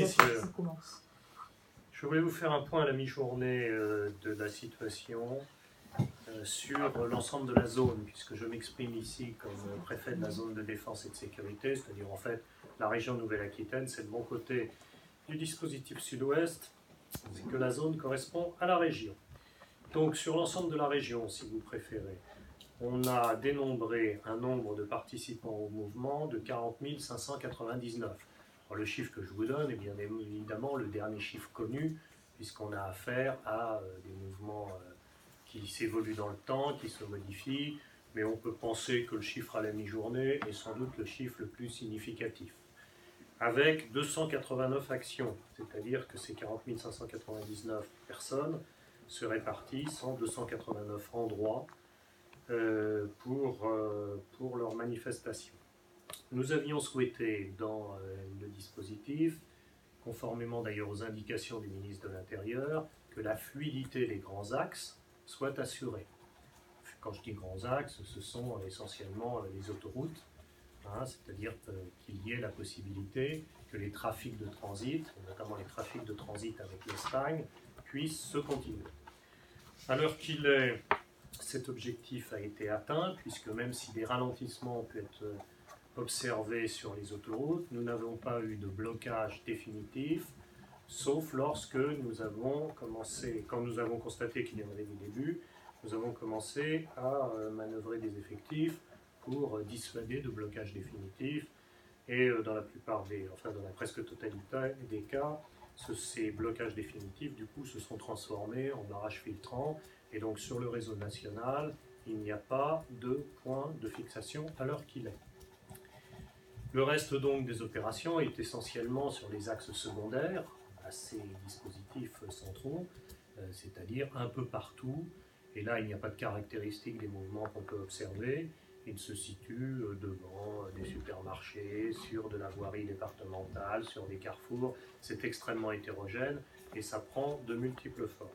messieurs, je voulais vous faire un point à la mi-journée de la situation sur l'ensemble de la zone, puisque je m'exprime ici comme préfet de la zone de défense et de sécurité, c'est-à-dire en fait la région Nouvelle-Aquitaine, c'est le bon côté du dispositif sud-ouest, c'est que la zone correspond à la région. Donc sur l'ensemble de la région, si vous préférez, on a dénombré un nombre de participants au mouvement de 40 599. Alors, le chiffre que je vous donne est bien évidemment le dernier chiffre connu, puisqu'on a affaire à des mouvements qui s'évoluent dans le temps, qui se modifient, mais on peut penser que le chiffre à la mi-journée est sans doute le chiffre le plus significatif. Avec 289 actions, c'est-à-dire que ces 40 599 personnes se répartissent en 289 endroits pour leur manifestation. Nous avions souhaité dans le dispositif, conformément d'ailleurs aux indications du ministre de l'Intérieur, que la fluidité des grands axes soit assurée. Quand je dis grands axes, ce sont essentiellement les autoroutes, c'est-à-dire qu'il y ait la possibilité que les trafics de transit, notamment les trafics de transit avec l'Espagne, puissent se continuer. À l'heure qu'il est, cet objectif a été atteint, puisque même si des ralentissements peuvent être observés sur les autoroutes, nous n'avons pas eu de blocage définitif, sauf lorsque nous avons commencé, quand nous avons constaté qu'il y en avait du début, nous avons commencé à manœuvrer des effectifs pour dissuader de blocage définitif. Et dans la plupart dans la presque totalité des cas, ces blocages définitifs, du coup, se sont transformés en barrages filtrants. Et donc, sur le réseau national, il n'y a pas de point de fixation à l'heure qu'il est. Le reste, donc, des opérations est essentiellement sur les axes secondaires à ces dispositifs centraux, c'est-à-dire un peu partout. Et là, il n'y a pas de caractéristiques des mouvements qu'on peut observer. Ils se situent devant des supermarchés, sur de la voirie départementale, sur des carrefours. C'est extrêmement hétérogène et ça prend de multiples formes.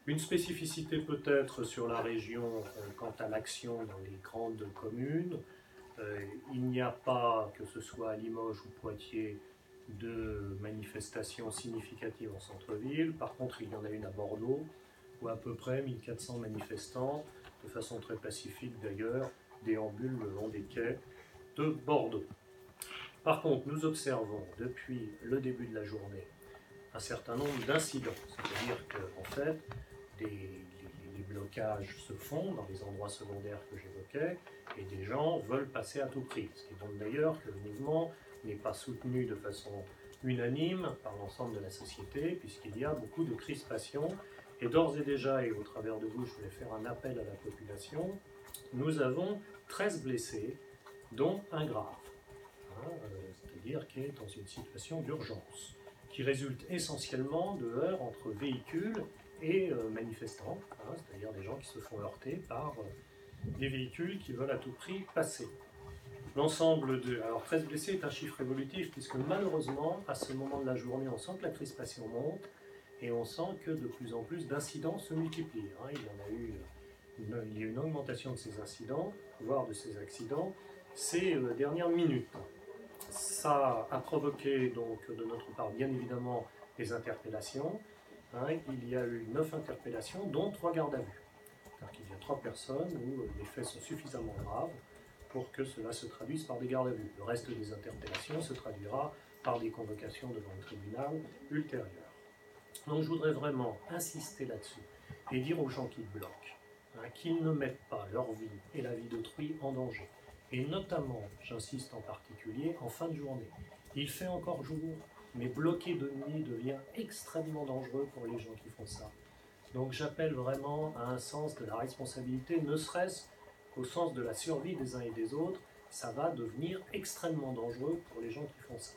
Une spécificité peut-être sur la région quant à l'action dans les grandes communes. Il n'y a pas, que ce soit à Limoges ou Poitiers, de manifestations significatives en centre-ville. Par contre, il y en a une à Bordeaux, où à peu près 1400 manifestants, de façon très pacifique d'ailleurs, déambulent le long des quais de Bordeaux. Par contre, nous observons depuis le début de la journée un certain nombre d'incidents, c'est-à-dire qu'en fait, les blocages se font dans les endroits secondaires que j'évoquais, et des gens veulent passer à tout prix. Ce qui montre d'ailleurs que le mouvement n'est pas soutenu de façon unanime par l'ensemble de la société, puisqu'il y a beaucoup de crispation. Et d'ores et déjà, et au travers de vous, je voulais faire un appel à la population, nous avons 13 blessés, dont un grave, c'est-à-dire qui est dans une situation d'urgence, qui résulte essentiellement de heurts entre véhicules et manifestants, c'est-à-dire des gens qui se font heurter par des véhicules qui veulent à tout prix passer. L'ensemble de... Alors 13 blessés est un chiffre évolutif, puisque malheureusement, à ce moment de la journée, on sent que la crispation monte, et on sent que de plus en plus d'incidents se multiplient. Il y a eu une augmentation de ces incidents, voire de ces accidents, ces dernières minutes. Ça a provoqué donc de notre part bien évidemment des interpellations. Il y a eu 9 interpellations, dont 3 gardes à vue. C'est-à-dire qu'il y a 3 personnes où les faits sont suffisamment graves pour que cela se traduise par des gardes à vue. Le reste des interpellations se traduira par des convocations devant le tribunal ultérieur. Donc je voudrais vraiment insister là-dessus et dire aux gens qui bloquent qu'ils ne mettent pas leur vie et la vie d'autrui en danger. Et notamment, j'insiste en particulier, en fin de journée. Il fait encore jour, mais bloquer de nuit devient extrêmement dangereux pour les gens qui font ça. Donc j'appelle vraiment à un sens de la responsabilité, ne serait-ce qu'au sens de la survie des uns et des autres. Ça va devenir extrêmement dangereux pour les gens qui font ça.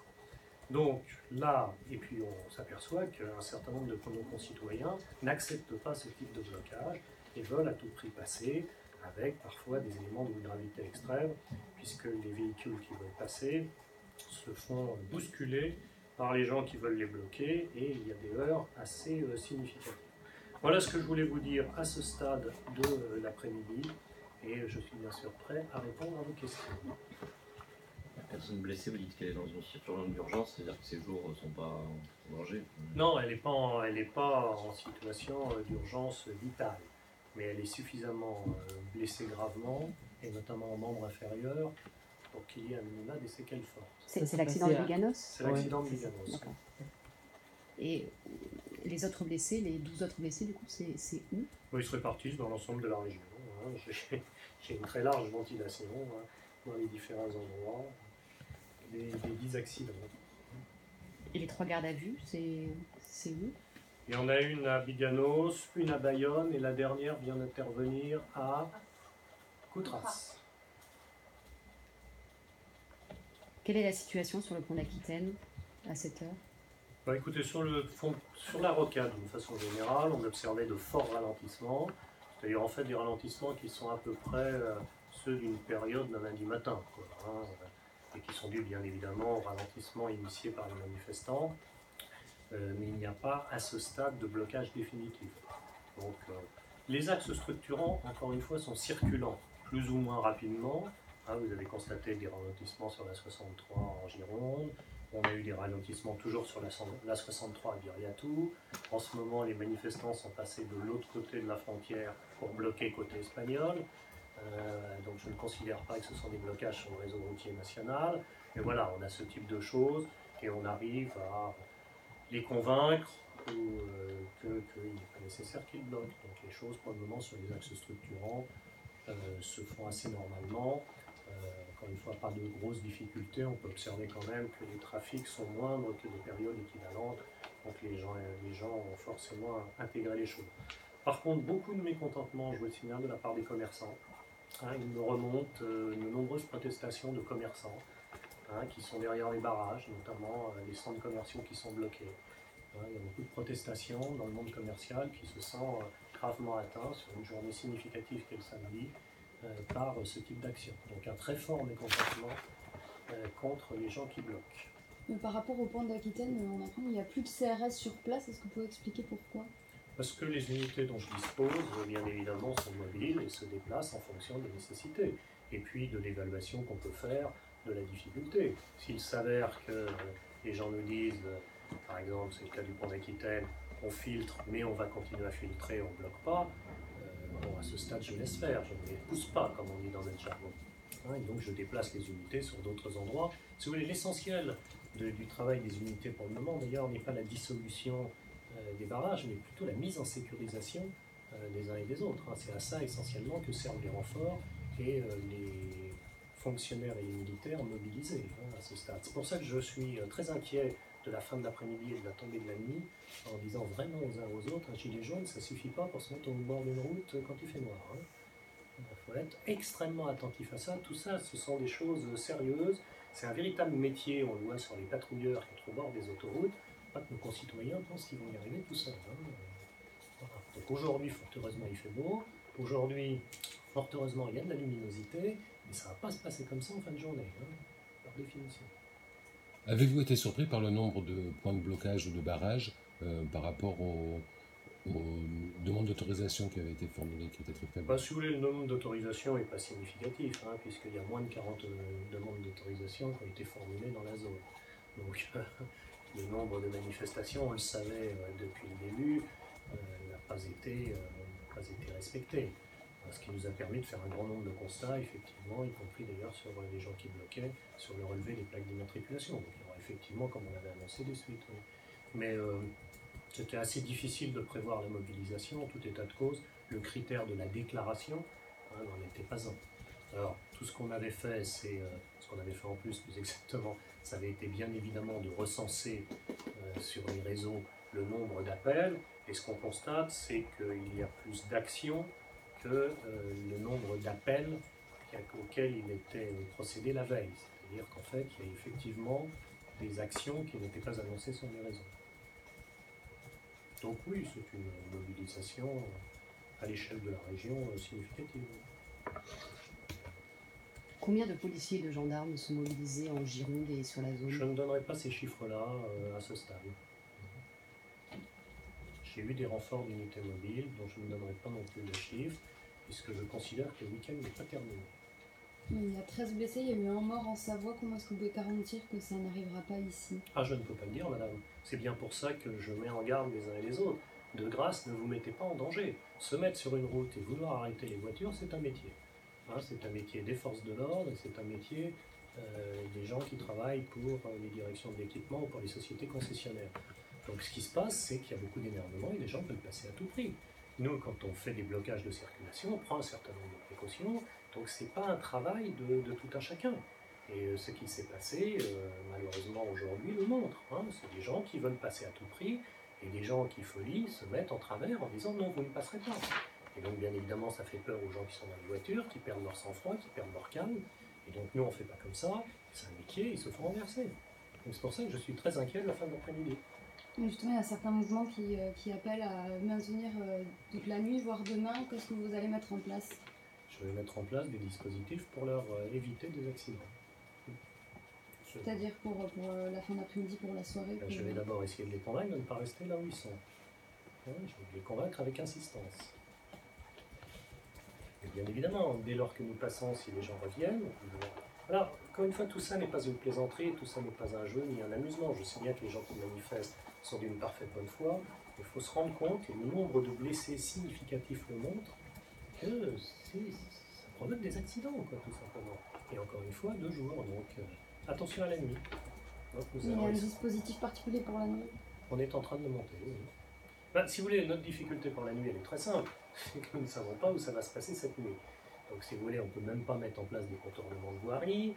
Donc là, et puis on s'aperçoit qu'un certain nombre de nos concitoyens n'acceptent pas ce type de blocage et veulent à tout prix passer, avec parfois des éléments de gravité extrême, puisque les véhicules qui veulent passer se font bousculer par les gens qui veulent les bloquer, et il y a des heurts assez significatifs. Voilà ce que je voulais vous dire à ce stade de l'après-midi, et je suis bien sûr prêt à répondre à vos questions. personne blessée, vous dites qu'elle est dans une situation d'urgence, c'est-à-dire que ses jours ne sont pas en danger? Non, elle n'est pas en situation d'urgence vitale, mais elle est suffisamment blessée gravement, et notamment en membre inférieur, pour qu'il y ait un minima des séquelles fortes. C'est l'accident de Biganos? C'est l'accident de Biganos. D'accord. Et les autres blessés, les 12 autres blessés, du coup, c'est où? Ils se répartissent dans l'ensemble de la région. J'ai une très large ventilation dans les différents endroits des 10 accidents. Et les 3 gardes à vue, c'est où? Il y en a une à Biganos, une à Bayonne, et la dernière vient d'intervenir à Coutras. Quelle est la situation sur le pont d'Aquitaine à cette heure? Écoutez, sur la rocade, d'une façon générale, on observait de forts ralentissements, c'est-à-dire en fait des ralentissements qui sont à peu près ceux d'une période d'un lundi matin, et qui sont dus bien évidemment au ralentissement initié par les manifestants, mais il n'y a pas à ce stade de blocage définitif. Donc les axes structurants, encore une fois, sont circulants, plus ou moins rapidement. Vous avez constaté des ralentissements sur la 63 en Gironde. On a eu des ralentissements toujours sur la 63 à Viriatou. En ce moment, les manifestants sont passés de l'autre côté de la frontière pour bloquer côté espagnol. Donc je ne considère pas que ce sont des blocages sur le réseau routier national. Mais voilà, on a ce type de choses et on arrive à les convaincre qu'il n'est pas nécessaire qu'ils bloquent. Donc les choses, probablement sur les axes structurants, se font assez normalement. Encore une fois, pas de grosses difficultés. On peut observer quand même que les trafics sont moindres que des périodes équivalentes. Donc les gens ont forcément intégré les choses. Par contre, beaucoup de mécontentement, je vous le signale, de la part des commerçants. Il me remonte de nombreuses protestations de commerçants qui sont derrière les barrages, notamment les centres commerciaux qui sont bloqués. Il y a beaucoup de protestations dans le monde commercial qui se sent gravement atteint sur une journée significative qu'est le samedi par ce type d'action. Donc un très fort mécontentement contre les gens qui bloquent. Par rapport au pont d'Aquitaine, on apprend qu'il n'y a plus de CRS sur place. Est-ce que vous pouvez expliquer pourquoi? Parce que les unités dont je dispose, bien évidemment, sont mobiles et se déplacent en fonction des nécessités. Et puis de l'évaluation qu'on peut faire de la difficulté. S'il s'avère que les gens nous disent, par exemple, c'est le cas du pont d'Aquitaine, on filtre, mais on va continuer à filtrer, on ne bloque pas, à ce stade, je laisse faire, je ne les pousse pas, comme on dit dans notre jargon. Et donc je déplace les unités sur d'autres endroits. Si vous voulez, l'essentiel du travail des unités pour le moment, d'ailleurs, n'est pas la dissolution des barrages, mais plutôt la mise en sécurisation des uns et des autres. C'est à ça essentiellement que servent les renforts et les fonctionnaires et les militaires mobilisés à ce stade. C'est pour ça que je suis très inquiet de la fin de l'après-midi et de la tombée de la nuit, en disant vraiment aux uns aux autres, un gilet jaune, ça ne suffit pas pour se mettre au bord d'une route quand il fait noir. Il faut être extrêmement attentif à ça. Tout ça, ce sont des choses sérieuses. C'est un véritable métier, on le voit sur les patrouilleurs qui sont au bord des autoroutes. Pas que nos concitoyens pensent qu'ils vont y arriver tout seuls. Voilà. Donc aujourd'hui, fort heureusement, il fait beau. Aujourd'hui, fort heureusement, il y a de la luminosité. Mais ça ne va pas se passer comme ça en fin de journée, par définition. Avez-vous été surpris par le nombre de points de blocage ou de barrages par rapport aux demandes d'autorisation qui avaient été formulées, qui étaient très faibles? Si vous voulez, le nombre d'autorisations n'est pas significatif, puisqu'il y a moins de 40 demandes d'autorisation qui ont été formulées dans la zone. Donc le nombre de manifestations, on le savait depuis le début, n'a pas été respecté. Ce qui nous a permis de faire un grand nombre de constats, effectivement, y compris d'ailleurs sur les gens qui bloquaient, sur le relevé des plaques d'immatriculation. Donc il y aura effectivement, comme on avait annoncé, des suites. Oui. Mais c'était assez difficile de prévoir la mobilisation, en tout état de cause. Le critère de la déclaration n'en était pas un. Alors, tout ce qu'on avait fait, c'est ce qu'on avait fait en plus exactement, ça avait été bien évidemment de recenser sur les réseaux le nombre d'appels. Et ce qu'on constate, c'est qu'il y a plus d'actions que le nombre d'appels auxquels il était procédé la veille. C'est-à-dire qu'en fait, il y a effectivement des actions qui n'étaient pas annoncées sur les réseaux. Donc oui, c'est une mobilisation à l'échelle de la région significative. Combien de policiers et de gendarmes sont mobilisés en Gironde et sur la zone? Je ne donnerai pas ces chiffres-là à ce stade. J'ai eu des renforts d'unités mobiles, dont je ne donnerai pas non plus de chiffres, puisque je considère que le week-end n'est pas terminé. Il y a 13 blessés, il y a eu un mort en Savoie. Comment est-ce que vous pouvez garantir que ça n'arrivera pas ici? Ah, je ne peux pas le dire, madame. C'est bien pour ça que je mets en garde les uns et les autres. De grâce, ne vous mettez pas en danger. Se mettre sur une route et vouloir arrêter les voitures, c'est un métier. Hein, c'est un métier des forces de l'ordre et c'est un métier des gens qui travaillent pour les directions de l'équipement ou pour les sociétés concessionnaires. Donc ce qui se passe, c'est qu'il y a beaucoup d'énervement et les gens veulent passer à tout prix. Nous, quand on fait des blocages de circulation, on prend un certain nombre de précautions, donc c'est pas un travail de tout un chacun. Et ce qui s'est passé, malheureusement aujourd'hui, le montre. Hein. C'est des gens qui veulent passer à tout prix, et des gens qui, folie, se mettent en travers en disant non, vous ne passerez pas. Et donc bien évidemment, ça fait peur aux gens qui sont dans les voitures, qui perdent leur sang-froid, qui perdent leur calme. Et donc nous, on ne fait pas comme ça, c'est un métier, ils se font renverser. Donc c'est pour ça que je suis très inquiet de la fin de l'après-midi. Mais justement, il y a certains mouvements qui appellent à maintenir toute la nuit, voire demain. Qu'est-ce que vous allez mettre en place? Je vais mettre en place des dispositifs pour leur éviter des accidents. C'est-à-dire pour la fin d'après-midi, pour la soirée pour... Je vais d'abord essayer de les convaincre de ne pas rester là où ils sont. Ouais, je vais les convaincre avec insistance. Et bien évidemment, dès lors que nous passons, si les gens reviennent... Alors, encore une fois, tout ça n'est pas une plaisanterie, tout ça n'est pas un jeu ni un amusement. Je sais bien que les gens qui manifestent sont d'une parfaite bonne foi. Il faut se rendre compte, et le nombre de blessés significatifs le montre, que ça provoque des accidents, quoi, tout simplement. Et encore une fois, 2 jours, donc attention à la nuit. Donc, Il y a un dispositif particulier pour la nuit? On est en train de le monter, oui. Ben, si vous voulez, notre difficulté pour la nuit, elle est très simple. C'est que nous ne savons pas où ça va se passer cette nuit. Donc si vous voulez, on ne peut même pas mettre en place des contournements de voirie,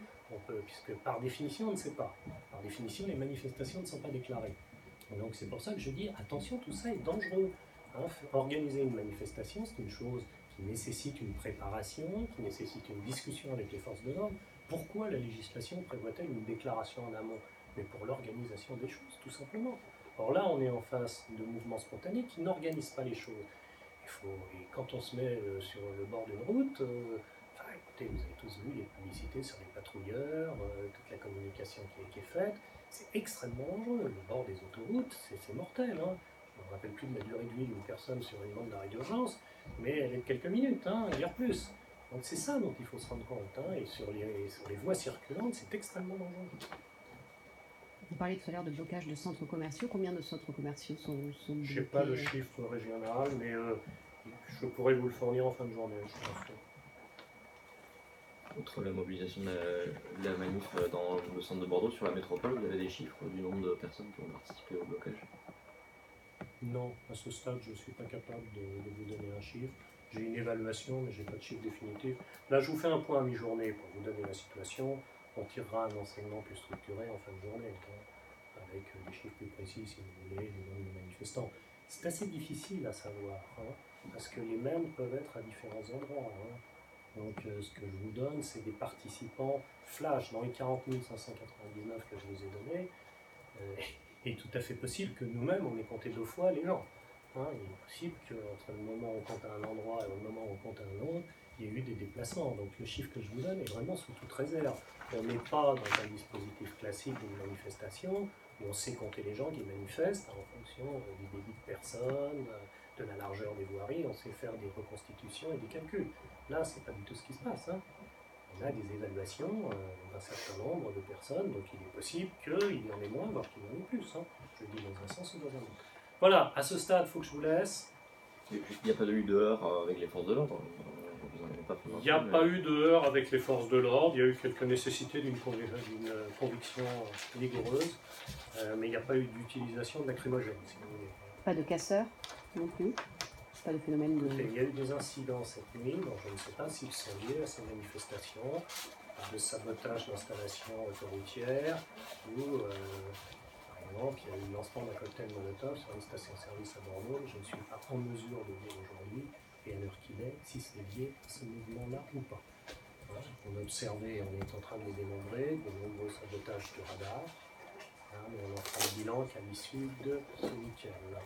puisque par définition, on ne sait pas. Par définition, les manifestations ne sont pas déclarées. Et donc c'est pour ça que je dis, attention, tout ça est dangereux. Hein, organiser une manifestation, c'est une chose qui nécessite une préparation, qui nécessite une discussion avec les forces de l'ordre. Pourquoi la législation prévoit-elle une déclaration en amont? Mais pour l'organisation des choses, tout simplement. Or là, on est en face de mouvements spontanés qui n'organisent pas les choses. Et quand on se met sur le bord d'une route, écoutez, vous avez tous vu les publicités sur les patrouilleurs, toute la communication qui est faite, c'est extrêmement dangereux. Le bord des autoroutes, c'est mortel. Hein. Je ne me rappelle plus de la durée de vie d'une personne sur une bande d'arrêt d'urgence, mais elle est de quelques minutes, hein, dire plus. Donc c'est ça dont il faut se rendre compte. Hein, et sur les voies circulantes, c'est extrêmement dangereux. Vous parliez tout à l'heure de blocage de centres commerciaux. Combien de centres commerciaux sont Je ne sais bloqués? pas le chiffre régional, mais je pourrais vous le fournir en fin de journée, je pense. Outre la mobilisation de la manif dans le centre de Bordeaux, sur la métropole, vous avez des chiffres du nombre de personnes qui ont participé au blocage? Non, à ce stade, je ne suis pas capable de vous donner un chiffre. J'ai une évaluation, mais je n'ai pas de chiffre définitif. Là, je vous fais un point à mi-journée pour vous donner la situation. On tirera un enseignement plus structuré en fin de journée, hein, avec des chiffres plus précis, si vous voulez, les nombres de manifestants. C'est assez difficile à savoir, hein, parce que les mêmes peuvent être à différents endroits. Hein. Donc, ce que je vous donne, c'est des participants flash dans les 40 599 que je vous ai donnés. Il est tout à fait possible que nous-mêmes, on ait compté 2 fois les gens. Hein, il est possible qu'entre le moment où on compte à un endroit et le moment où on compte à un autre, il y ait eu des déplacements. Donc le chiffre que je vous donne est vraiment sous toute réserve. On n'est pas dans un dispositif classique d'une manifestation où on sait compter les gens qui manifestent en fonction du débit de personnes, de la largeur des voiries, on sait faire des reconstitutions et des calculs. Là, c'est pas du tout ce qui se passe. Hein. On a des évaluations d'un certain nombre de personnes, donc il est possible qu'il y en ait moins, voire qu'il y en ait plus. Hein. Je dis dans un sens ou dans un autre. Voilà, à ce stade, il faut que je vous laisse. Il n'y a pas eu de heurts avec les forces de l'ordre? Il n'y a pas eu de heurts avec les forces de l'ordre, il y a eu quelques nécessités d'une conviction rigoureuse, mais il n'y a pas eu d'utilisation de lacrymogène, si vous voulez. Pas de casseurs non plus? Pas de phénomène de... Il y a eu des incidents cette nuit, donc je ne sais pas s'ils sont liés à ces manifestations, de sabotage d'installations autoroutières, ou par exemple, il y a eu le lancement d'un cocktail Molotov sur une station-service à Bordeaux. Je ne suis pas en mesure de dire aujourd'hui, et à l'heure qu'il est, si c'est lié à ce mouvement-là ou pas. Voilà. On a observé, on est en train de les dénombrer, de nombreux sabotages de radar, hein, mais on en fera le bilan qu'à l'issue de ce week-end. Voilà.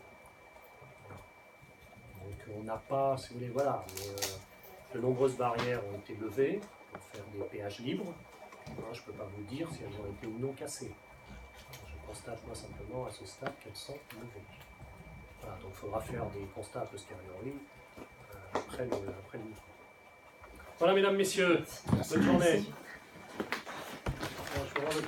Donc on n'a pas, si vous voulez, voilà, mais, de nombreuses barrières ont été levées pour faire des péages libres. Hein, je ne peux pas vous dire si elles ont été ou non cassées. Je constate moi simplement à ce stade qu'elles sont levées. Voilà, donc il faudra faire des constats a posteriori après le mouvement. Voilà, mesdames, messieurs, Merci. bonne journée. Alors, je vais rendre le